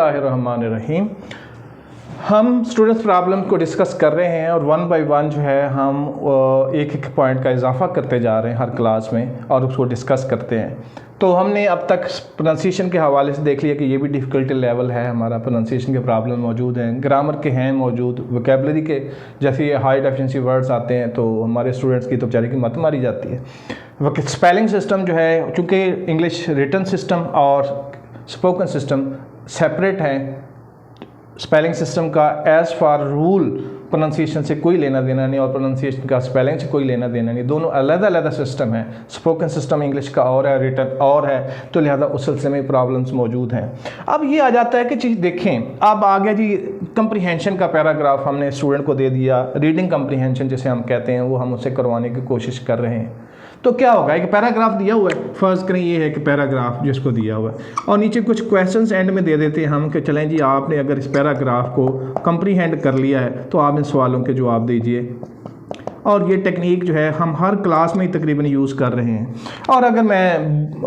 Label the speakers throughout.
Speaker 1: बिस्मिल्लाहिर्रहमानिर्रहीम। हम students problem को डिस्कस कर रहे हैं और वन बाय वन जो है हम एक एक पॉइंट का इजाफा करते जा रहे हैं हर क्लास में और उसको डिस्कस करते हैं। तो हमने अब तक प्रोनाउंसिएशन के हवाले से देख लिया कि ये भी डिफ़िकल्टी लेवल है, हमारा प्रोनाउंसिएशन के प्रॉब्लम मौजूद हैं, ग्रामर के हैं मौजूद, वोकैबुलरी के जैसे ये हाई डेफिशिएंसी वर्ड्स आते हैं तो हमारे स्टूडेंट्स की तो बेचारे की मत मारी जाती है। स्पेलिंग सिस्टम जो है, चूँकि इंग्लिश रिटन सिस्टम और स्पोकन सिस्टम सेपरेट हैं, स्पेलिंग सिस्टम का एज़ फार रूल प्रोनाउंसिएशन से कोई लेना देना नहीं और प्रोनाउंसिएशन का स्पेलिंग से कोई लेना देना नहीं, दोनों अलग अलग सिस्टम है। स्पोकन सिस्टम इंग्लिश का और है, रिटन और है, तो लिहाजा उस सिलसिले में प्रॉब्लम्स मौजूद हैं। अब ये आ जाता है कि चीज़ देखें, अब आ गया जी कंप्रीहेंशन का पैराग्राफ हमने स्टूडेंट को दे दिया, रीडिंग कंप्रीहेंशन जिसे हम कहते हैं वो हम उससे करवाने की कोशिश कर रहे हैं। तो क्या होगा, एक पैराग्राफ दिया हुआ है, फर्ज करें ये है कि पैराग्राफ जिसको दिया हुआ है और नीचे कुछ क्वेश्चंस एंड में दे देते हैं हम कि चलें जी आपने अगर इस पैराग्राफ को कंप्रीहेंड कर लिया है तो आप इन सवालों के जवाब दीजिए। और ये टेक्निक जो है हम हर क्लास में ही तकरीबन यूज़ कर रहे हैं। और अगर मैं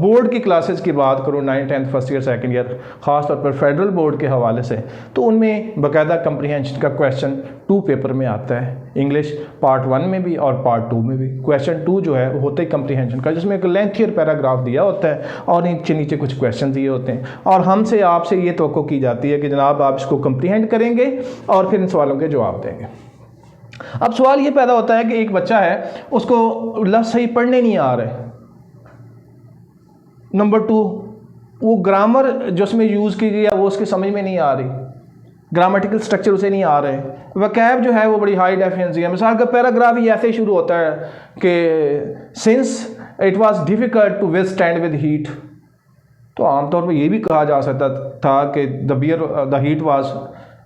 Speaker 1: बोर्ड की क्लासेस की बात करूँ 9th 10th first year second year, ख़ास तौर पर फेडरल बोर्ड के हवाले से, तो उनमें बाकायदा कंप्रीहेंशन का क्वेश्चन 2 पेपर में आता है, इंग्लिश पार्ट 1 में भी और पार्ट 2 में भी। क्वेश्चन 2 जो है वो होता है कंप्रीहेंशन का, जिसमें एक लेंथियर पैराग्राफ दिया होता है और नीचे नीचे कुछ क्वेश्चन दिए होते हैं और हमसे आपसे ये तवक्को की जाती है कि जनाब आप इसको कंप्रीहेंड करेंगे और फिर इन सवालों के जवाब देंगे। अब सवाल ये पैदा होता है कि एक बच्चा है, उसको लफ्ज़ सही पढ़ने नहीं आ रहे। नंबर 2, वो ग्रामर जो उसमें यूज़ की गई है वो उसके समझ में नहीं आ रही, ग्रामेटिकल स्ट्रक्चर उसे नहीं आ रहे, वोकैब जो है वो बड़ी हाई डेफिशिएंसी है। मिसाल का पैराग्राफ ही ऐसे शुरू होता है कि since it was difficult to withstand with heat, तो आमतौर पर यह भी कहा जा सकता था कि the heat was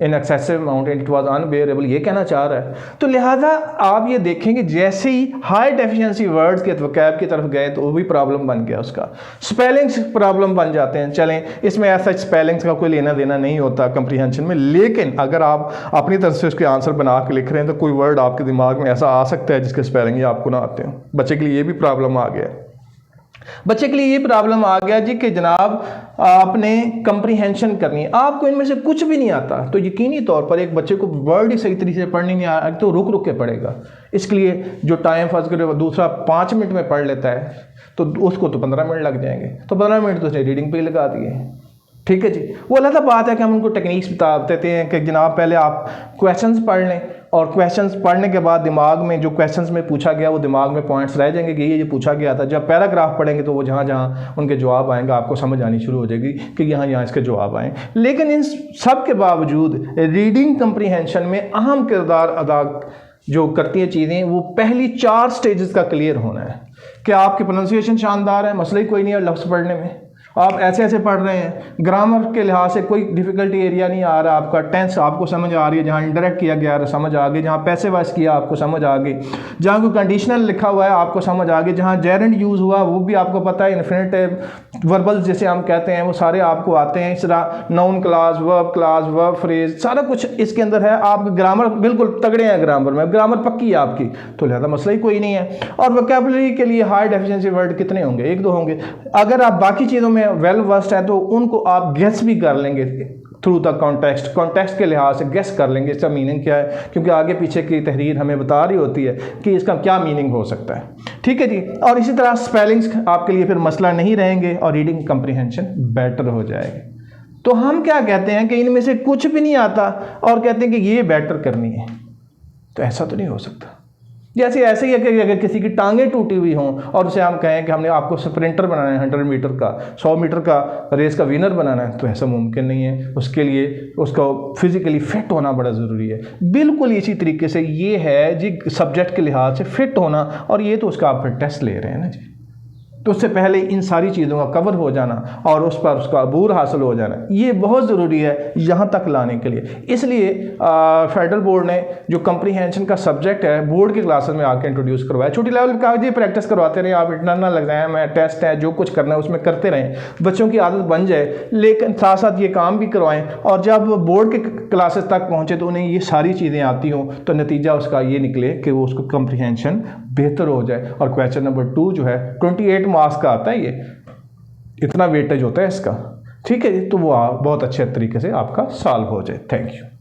Speaker 1: in excessive amount and it was unbearable, ये कहना चाह रहा है। तो लिहाजा आप ये देखेंगे जैसे ही हाई डेफिशिएंसी वर्ड्स के वोकैब की तरफ गए तो वो भी प्रॉब्लम बन गया, उसका स्पेलिंग्स प्रॉब्लम बन जाते हैं। चलें, इसमें ऐसा स्पेलिंग्स का कोई लेना देना नहीं होता कंप्रीहेंशन में, लेकिन अगर आप अपनी तरफ से उसके आंसर बना के लिख रहे हैं तो कोई वर्ड आपके दिमाग में ऐसा आ सकता है जिसके स्पेलिंग आपको ना आते हो। बच्चे के लिए ये भी प्रॉब्लम आ गया, बच्चे के लिए ये प्रॉब्लम आ गया जी कि जनाब आपने कंप्रीहेंशन करनी है, आपको इनमें से कुछ भी नहीं आता, तो यकीनी तौर पर एक बच्चे को वर्ड ही सही तरीके से पढ़ने नहीं आ रहा तो रुक रुक के पढ़ेगा। इसके लिए जो टाइम फर्ज करे दूसरा 5 मिनट में पढ़ लेता है तो उसको तो 15 मिनट लग जाएंगे, तो 15 मिनट तो उसने रीडिंग पे ही लगा दिए। ठीक है जी, वो अलग बात है कि हम उनको टेक्निक्स बता देते हैं कि जनाब पहले आप क्वेश्चंस पढ़ लें और क्वेश्चंस पढ़ने के बाद दिमाग में जो क्वेश्चंस में पूछा गया वो दिमाग में पॉइंट्स रह जाएंगे कि ये पूछा गया था। जब पैराग्राफ पढ़ेंगे तो वो जहाँ जहाँ उनके जवाब आएंगे आपको समझ आनी शुरू हो जाएगी कि यहाँ यहाँ इसके जवाब आएँ। लेकिन इन सब के बावजूद रीडिंग कंप्रीहेंशन में अहम किरदार अदा जो करती हैं चीज़ें, वो पहली 4 स्टेजेस का क्लियर होना है कि आपकी प्रोनाउंसिएशन शानदार है, मसला ही कोई नहीं है लफ्ज़ पढ़ने में, आप ऐसे ऐसे पढ़ रहे हैं, ग्रामर के लिहाज से कोई डिफ़िकल्टी एरिया नहीं आ रहा, आपका टेंस आपको समझ आ रही है, जहाँ इंडायरेक्ट किया गया है समझ आ गई, जहाँ पैसिव वॉइस किया आपको समझ आ गई, जहाँ कोई कंडीशनल लिखा हुआ है आपको समझ आ गई, जहाँ जेरेंड यूज़ हुआ वो भी आपको पता है, इन्फिनिटिव वर्बल्स जैसे हम कहते हैं वो सारे आपको आते हैं। इस तरह नाउन क्लास, वर्ब फ्रेज सारा कुछ इसके अंदर है। आप ग्रामर बिल्कुल तगड़े हैं, ग्रामर में ग्रामर पक्की है आपकी, तो लिहाजा मसला ही कोई नहीं है। और वोकैबुलरी के लिए हाई डेफिशिएंसी वर्ड कितने होंगे, 1-2 होंगे। अगर आप बाकी चीज़ों में वेल वर्स्ड है तो उनको आप गेस भी कर लेंगे थ्रू द कॉन्टेक्स्ट के लिहाज से गेस कर लेंगे इसका मीनिंग क्या है, क्योंकि आगे पीछे की तहरीर हमें बता रही होती है कि इसका क्या मीनिंग हो सकता है। ठीक है जी, और इसी तरह स्पेलिंग्स आपके लिए फिर मसला नहीं रहेंगे और रीडिंग कंप्रीहेंशन बेटर हो जाएगी। तो हम क्या कहते हैं कि इनमें से कुछ भी नहीं आता और कहते हैं कि ये बेटर करनी है, तो ऐसा तो नहीं हो सकता। जैसे ऐसे ही है कि अगर किसी की टांगें टूटी हुई हों और उसे हम कहें कि हमने आपको स्प्रिंटर बनाना है, 100 मीटर का 100 मीटर का रेस का विनर बनाना है, तो ऐसा मुमकिन नहीं है। उसके लिए उसका फिज़िकली फिट होना बड़ा ज़रूरी है। बिल्कुल इसी तरीके से ये है जी सब्जेक्ट के लिहाज से फिट होना, और ये तो उसका आप फिर टेस्ट ले रहे हैं ना जी, तो उससे पहले इन सारी चीज़ों का कवर हो जाना और उस पर उसका अबूर हासिल हो जाना, ये बहुत ज़रूरी है यहाँ तक लाने के लिए। इसलिए फेडरल बोर्ड ने जो कंप्रीहेंशन का सब्जेक्ट है बोर्ड की क्लासेस में आके इंट्रोड्यूस करवाया। छोटी लेवल का जी प्रैक्टिस करवाते रहें, आप इंटरनल एग्जाम है, टेस्ट है, जो कुछ करना है उसमें करते रहें, बच्चों की आदत बन जाए, लेकिन साथ साथ ये काम भी करवाएं और जब बोर्ड के क्लासेस तक पहुँचे तो उन्हें ये सारी चीज़ें आती हों, तो नतीजा उसका ये निकले कि वो उसको कंप्रीहेंशन बेहतर हो जाए। और क्वेश्चन नंबर 2 जो है 28 मार्क्स का आता है, ये इतना वेटेज होता है इसका। ठीक है जी, तो वो बहुत अच्छे तरीके से आपका सॉल्व हो जाए। Thank you.